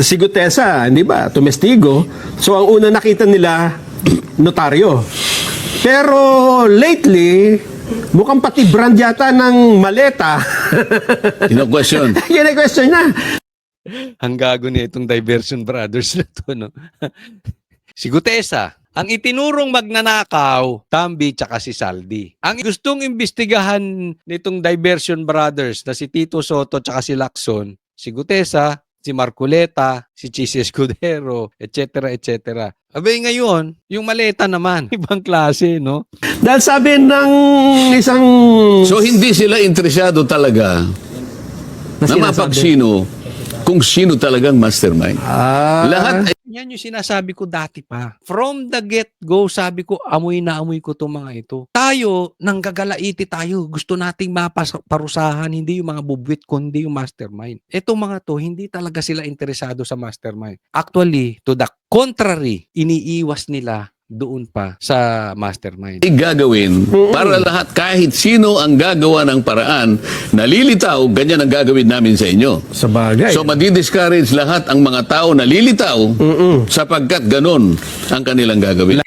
si Gutesa, hindi ba, tumestigo. So ang una nakita nila, notaryo. Pero lately, mukhang pati brand yata ng maleta. Kino-question. Kine-question na. Ang gago ni itong Diversion Brothers na to, no? Si Gutesa, ang itinurong magnanakaw, Tambi tsaka si Saldi. Ang gustong imbestigahan nitong Diversion Brothers na si Tito Soto tsaka si Lacson, si Gutesa, si Marcoleta, si Chis Escudero, etc. etc. Abay ngayon, yung maleta naman, ibang klase, no? Dahil sabi ng isang... So hindi sila interesado talaga na sinasabi? mapagsino kung sino talagang mastermind. Lahat ay Yan yung sinasabi ko dati pa. From the get-go, sabi ko, amoy na amoy ko itong mga ito. Tayo, nanggagalaiti tayo. Gusto nating maparusahan, hindi yung mga bubwit, kundi yung mastermind. Itong mga to, hindi talaga sila interesado sa mastermind. Actually, to the contrary, iniiwas nila doon pa sa mastermind. gagawin para lahat kahit sino ang gagawa ng paraan, nalilitaw, ganyan ang gagawin namin sa inyo. Sa bagay. So madi-discourage lahat ang mga tao nalilitaw sapagkat ganon ang kanilang gagawin.